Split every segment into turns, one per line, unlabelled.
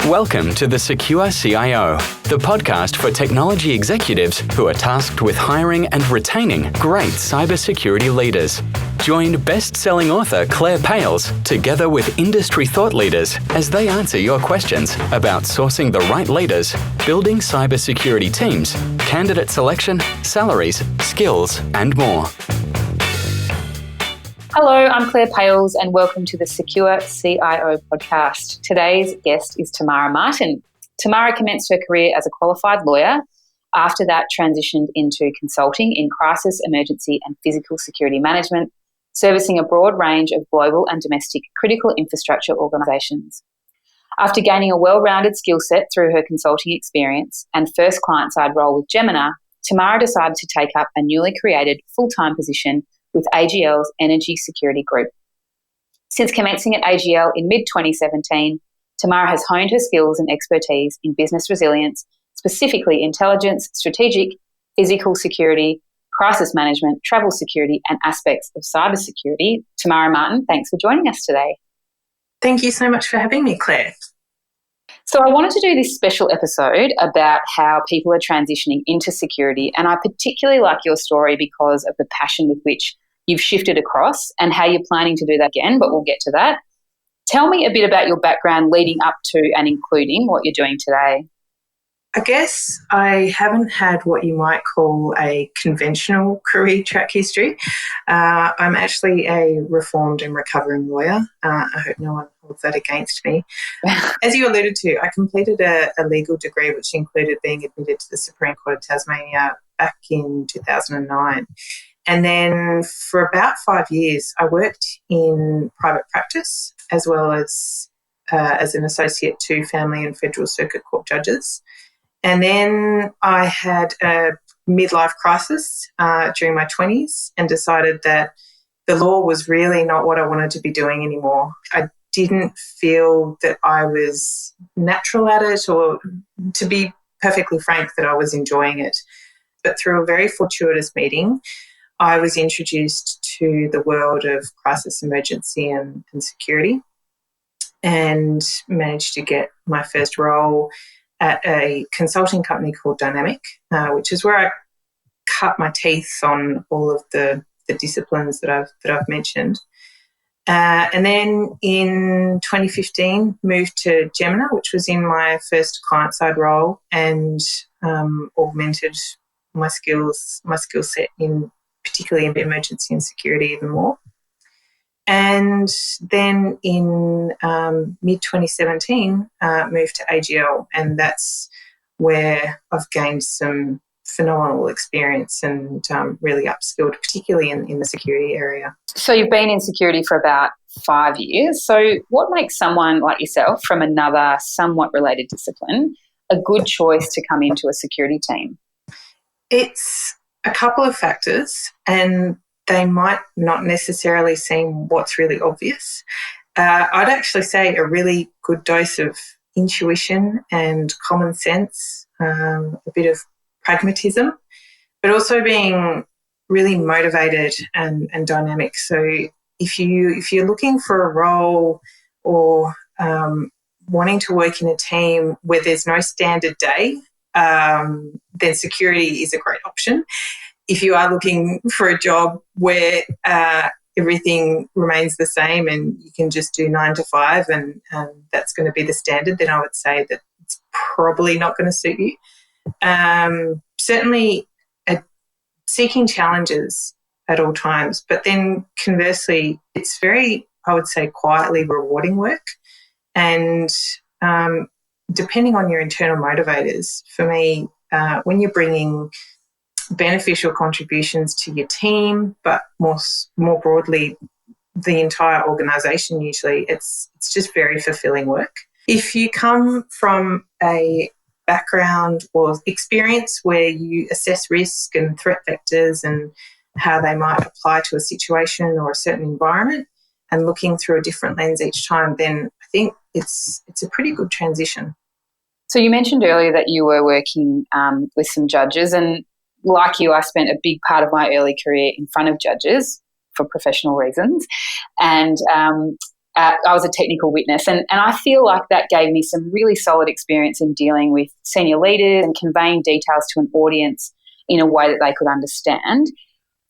Welcome to the Secure CIO, the podcast for technology executives who are tasked with hiring and retaining great cybersecurity leaders. Join best-selling author Claire Pales together with industry thought leaders as they answer your questions about sourcing the right leaders, building cybersecurity teams, candidate selection, salaries, skills, and more.
Hello, I'm Claire Pales and welcome to the Secure CIO podcast. Today's guest is Tamara Martin. Tamara commenced her career as a qualified lawyer. After that, transitioned into consulting in crisis, emergency and physical security management, servicing a broad range of global and domestic critical infrastructure organisations. After gaining a well-rounded skill set through her consulting experience and first client-side role with Jemena, Tamara decided to take up a newly created full-time position with AGL's Energy Security Group. Since commencing at AGL in mid-2017, Tamara has honed her skills and expertise in business resilience, specifically intelligence, strategic, physical security, crisis management, travel security, and aspects of cybersecurity. Tamara Martin, thanks for joining us today.
Thank you so much for having me, Claire.
So I wanted to do this special episode about how people are transitioning into security, and I particularly like your story because of the passion with which you've shifted across and how you're planning to do that again, but we'll get to that. Tell me a bit about your background leading up to and including what you're doing today.
I guess I haven't had what you might call a conventional career track history. I'm actually a reformed and recovering lawyer. I hope no one holds that against me. As you alluded to, I completed a legal degree which included being admitted to the Supreme Court of Tasmania back in 2009. And then for about 5 years, I worked in private practice as well as an associate to family and federal circuit court judges. And then I had a midlife crisis during my 20s and decided that the law was really not what I wanted to be doing anymore. I didn't feel that I was natural at it, or to be perfectly frank, that I was enjoying it. But through a very fortuitous meeting, I was introduced to the world of crisis, emergency and security, and managed to get my first role at a consulting company called Dynamic, which is where I cut my teeth on all of the disciplines that I've mentioned. And then in 2015, moved to Jemena, which was in my first client-side role, and augmented my skill set in particularly in emergency and security even more. And then in mid-2017, moved to AGL, and that's where I've gained some phenomenal experience and really upskilled, particularly in the security area.
So you've been in security for about 5 years. So what makes someone like yourself from another somewhat related discipline a good choice to come into a security team?
It's a couple of factors, and they might not necessarily seem what's really obvious. I'd actually say a really good dose of intuition and common sense, a bit of pragmatism, but also being really motivated and dynamic. So if you're looking for a role or wanting to work in a team where there's no standard day, then security is a great option. If you are looking for a job where everything remains the same and you can just do 9 to 5 and that's going to be the standard, then I would say that it's probably not going to suit you. Certainly seeking challenges at all times, but then conversely, it's very, I would say, quietly rewarding work. And depending on your internal motivators, for me, when you're bringing beneficial contributions to your team, but more broadly, the entire organisation, usually it's just very fulfilling work. If you come from a background or experience where you assess risk and threat vectors and how they might apply to a situation or a certain environment and looking through a different lens each time, then I think it's a pretty good transition.
So you mentioned earlier that you were working with some judges, and like you, I spent a big part of my early career in front of judges for professional reasons. And I was a technical witness, and I feel like that gave me some really solid experience in dealing with senior leaders and conveying details to an audience in a way that they could understand.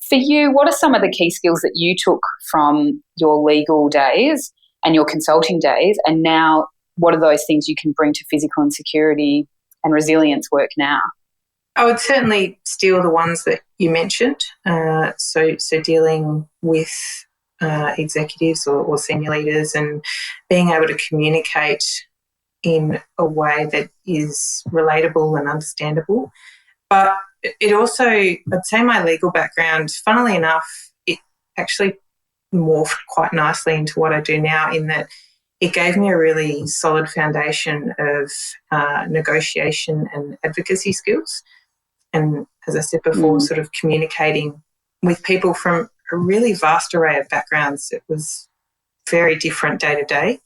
For you, what are some of the key skills that you took from your legal days and your consulting days, and now what are those things you can bring to physical and security and resilience work now?
I would certainly steal the ones that you mentioned. So dealing with executives or senior leaders and being able to communicate in a way that is relatable and understandable. But it also, I'd say my legal background, funnily enough, it actually morphed quite nicely into what I do now, in that it gave me a really solid foundation of negotiation and advocacy skills. And as I said before, sort of communicating with people from a really vast array of backgrounds. It was very different day to day.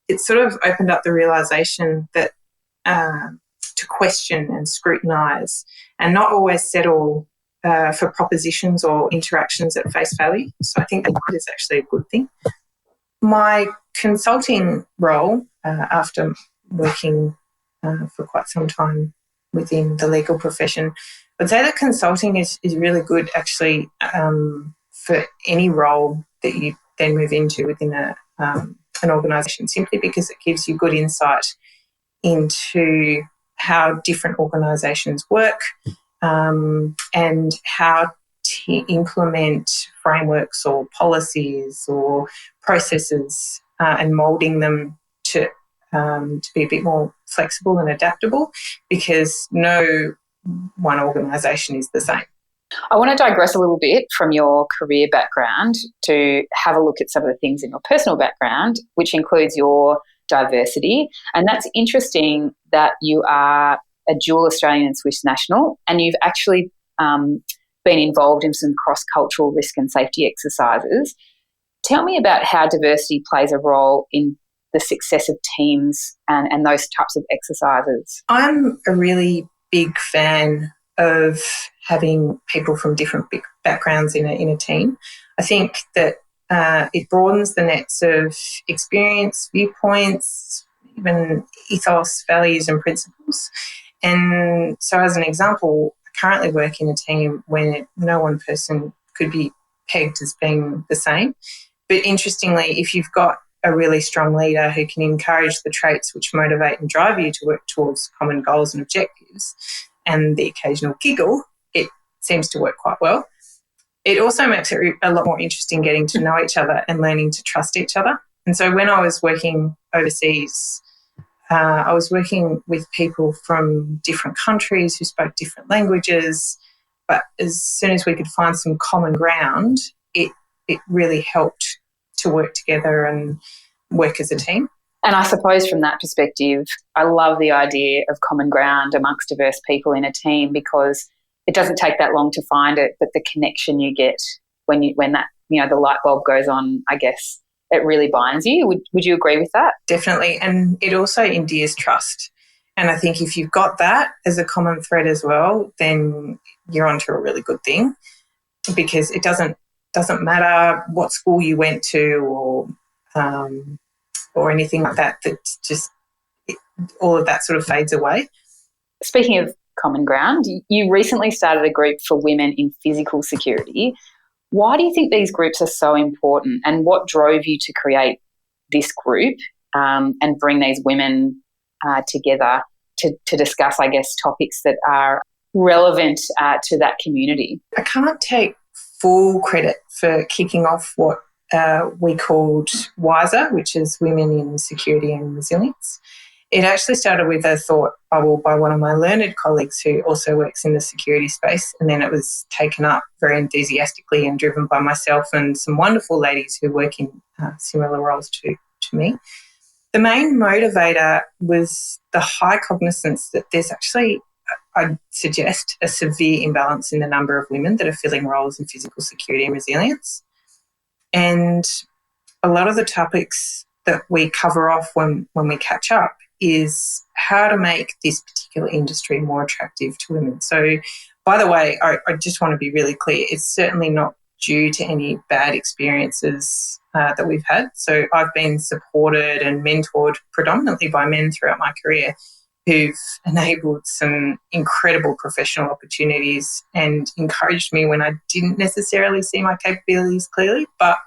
It sort of opened up the realisation that to question and scrutinise and not always settle for propositions or interactions at face value. So I think that is actually a good thing. My consulting role, after working for quite some time within the legal profession, I'd say that consulting is really good actually for any role that you then move into within an organisation, simply because it gives you good insight into how different organisations work and how to implement frameworks or policies or processes and moulding them to be a bit more flexible and adaptable, because no one organisation is the same.
I want to digress a little bit from your career background to have a look at some of the things in your personal background, which includes your diversity. And that's interesting that you are a dual Australian and Swiss national, and you've actually been involved in some cross-cultural risk and safety exercises. Tell me about how diversity plays a role in the success of teams and those types of exercises.
I'm a really big fan of having people from different backgrounds in a team. I think that it broadens the nets of experience, viewpoints, even ethos, values and principles. And so as an example, I currently work in a team where no one person could be pegged as being the same. But interestingly, if you've got a really strong leader who can encourage the traits which motivate and drive you to work towards common goals and objectives, and the occasional giggle, it seems to work quite well. It also makes it a lot more interesting getting to know each other and learning to trust each other. And so when I was working overseas, I was working with people from different countries who spoke different languages, but as soon as we could find some common ground, it really helped to work together and work as a team.
And I suppose from that perspective, I love the idea of common ground amongst diverse people in a team, because it doesn't take that long to find it, but the connection you get when that the light bulb goes on, I guess it really binds you. Would you agree with that?
Definitely, and it also endears trust. And I think if you've got that as a common thread as well, then you're onto a really good thing, because it doesn't matter what school you went to or anything like that. That's just all of that sort of fades away.
Speaking of common ground, you recently started a group for women in physical security. Why do you think these groups are so important, and what drove you to create this group and bring these women together to discuss, I guess, topics that are relevant to that community?
I can't take full credit for kicking off what we called WISER, which is Women in Security and Resilience. It actually started with a thought bubble by one of my learned colleagues who also works in the security space, and then it was taken up very enthusiastically and driven by myself and some wonderful ladies who work in similar roles to me. The main motivator was the high cognizance that there's actually, I'd suggest, a severe imbalance in the number of women that are filling roles in physical security and resilience. And a lot of the topics that we cover off when we catch up is how to make this particular industry more attractive to women. So, by the way, I just want to be really clear, it's certainly not due to any bad experiences that we've had. So I've been supported and mentored predominantly by men throughout my career who've enabled some incredible professional opportunities and encouraged me when I didn't necessarily see my capabilities clearly. But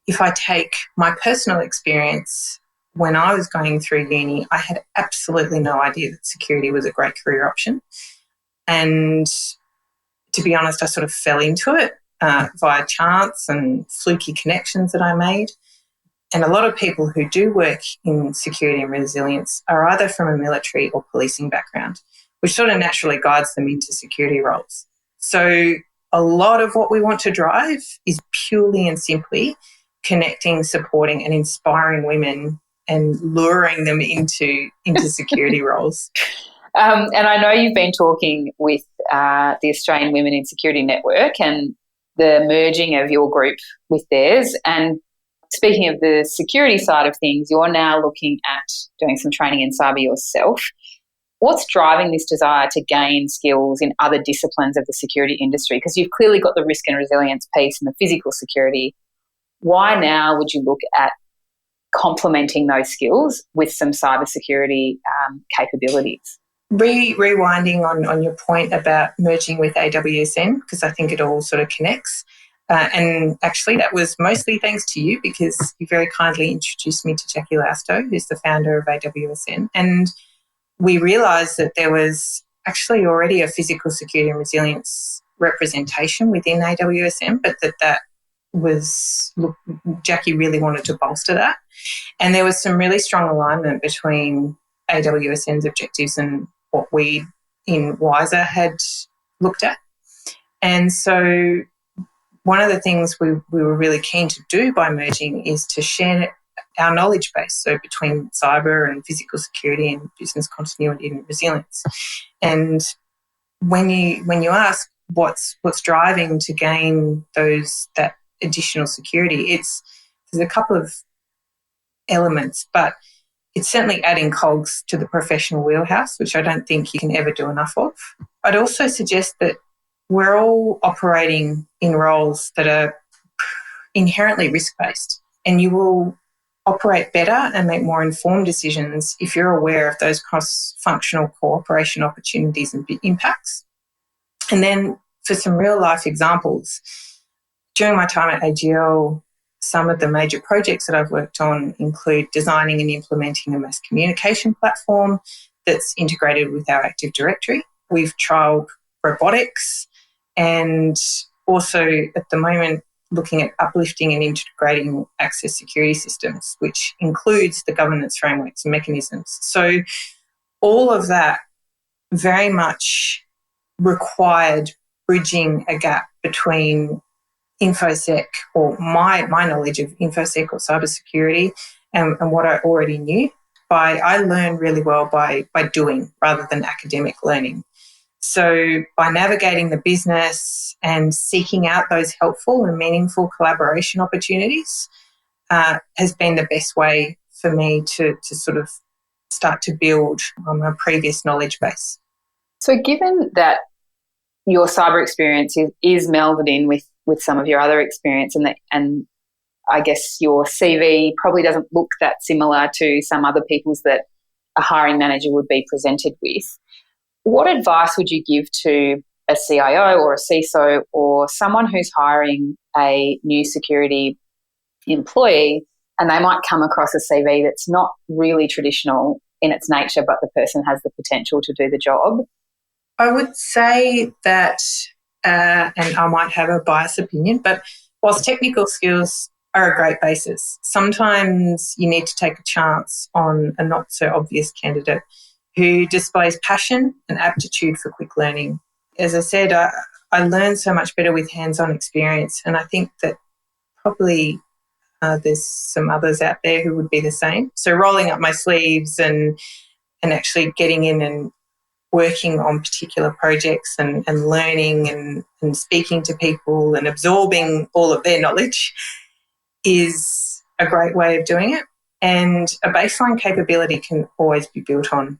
if I take my personal experience, when I was going through uni, I had absolutely no idea that security was a great career option. And to be honest, I sort of fell into it via chance and fluky connections that I made. And a lot of people who do work in security and resilience are either from a military or policing background, which sort of naturally guides them into security roles. So a lot of what we want to drive is purely and simply connecting, supporting and inspiring women and luring them into security roles.
And I know you've been talking with the Australian Women in Security Network and the merging of your group with theirs. And speaking of the security side of things, you're now looking at doing some training in cyber yourself. What's driving this desire to gain skills in other disciplines of the security industry? Because you've clearly got the risk and resilience piece and the physical security. Why now would you look at complementing those skills with some cybersecurity capabilities?
Rewinding on your point about merging with AWSN, because I think it all sort of connects. And actually, that was mostly thanks to you because you very kindly introduced me to Jackie Lausto, who's the founder of AWSN. And we realised that there was actually already a physical security and resilience representation within AWSN, but that was, look, Jackie really wanted to bolster that. And there was some really strong alignment between AWSN's objectives and what we in WISA had looked at. And so one of the things we were really keen to do by merging is to share our knowledge base, so between cyber and physical security and business continuity and resilience. And when you ask what's driving to gain that additional security, there's a couple of elements, but it's certainly adding cogs to the professional wheelhouse, which I don't think you can ever do enough of. I'd also suggest that we're all operating in roles that are inherently risk-based, and you will operate better and make more informed decisions if you're aware of those cross-functional cooperation opportunities and impacts. And then for some real-life examples, during my time at AGL, some of the major projects that I've worked on include designing and implementing a mass communication platform that's integrated with our Active Directory. We've trialled robotics and also at the moment looking at uplifting and integrating access security systems, which includes the governance frameworks and mechanisms. So all of that very much required bridging a gap between InfoSec or my knowledge of InfoSec or cybersecurity and what I already knew. I learned really well by doing rather than academic learning. So by navigating the business and seeking out those helpful and meaningful collaboration opportunities has been the best way for me to sort of start to build on my previous knowledge base.
So given that your cyber experience is melded in with some of your other experience and I guess your CV probably doesn't look that similar to some other people's that a hiring manager would be presented with, what advice would you give to a CIO or a CISO or someone who's hiring a new security employee and they might come across a CV that's not really traditional in its nature, but the person has the potential to do the job?
I would say that, and I might have a biased opinion, but whilst technical skills are a great basis, sometimes you need to take a chance on a not so obvious candidate who displays passion and aptitude for quick learning. As I said, I learn so much better with hands-on experience, and I think that probably there's some others out there who would be the same. So rolling up my sleeves and actually getting in and working on particular projects and learning and speaking to people and absorbing all of their knowledge is a great way of doing it. And a baseline capability can always be built on.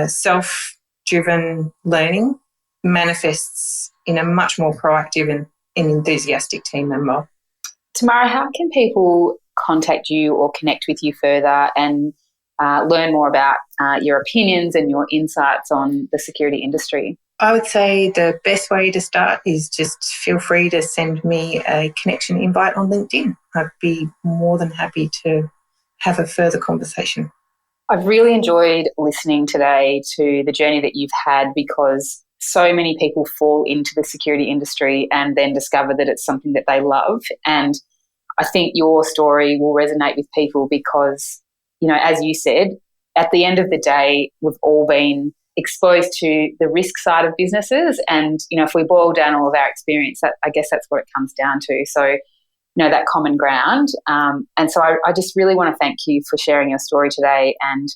Self-driven learning manifests in a much more proactive and enthusiastic team member.
Tamara, how can people contact you or connect with you further and learn more about your opinions and your insights on the security industry?
I would say the best way to start is just feel free to send me a connection invite on LinkedIn. I'd be more than happy to have a further conversation.
I've really enjoyed listening today to the journey that you've had, because so many people fall into the security industry and then discover that it's something that they love. And I think your story will resonate with people because, you know, as you said, at the end of the day, we've all been exposed to the risk side of businesses. And, you know, if we boil down all of our experience, I guess that's what it comes down to. So, you know, that common ground. And so I just really want to thank you for sharing your story today, and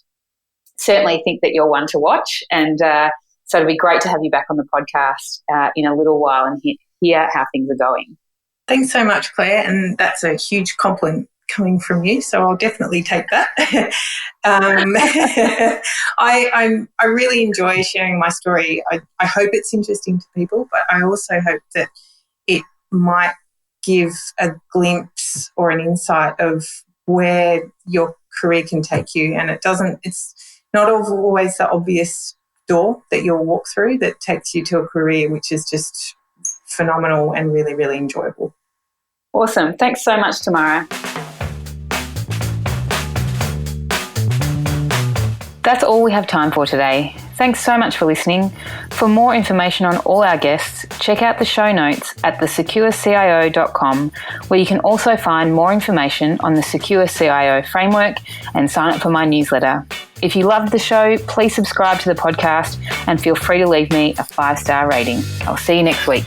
certainly think that you're one to watch. And so it'd be great to have you back on the podcast in a little while and hear how things are going.
Thanks so much, Claire. And that's a huge compliment coming from you, so I'll definitely take that. I really enjoy sharing my story. I hope it's interesting to people, but I also hope that it might give a glimpse or an insight of where your career can take you. And it's not always the obvious door that you'll walk through that takes you to a career which is just phenomenal and really, really enjoyable.
Awesome. Thanks so much, Tamara. That's all we have time for today. Thanks so much for listening. For more information on all our guests, check out the show notes at thesecurecio.com, where you can also find more information on the Secure CIO framework and sign up for my newsletter. If you loved the show, please subscribe to the podcast and feel free to leave me a 5-star rating. I'll see you next week.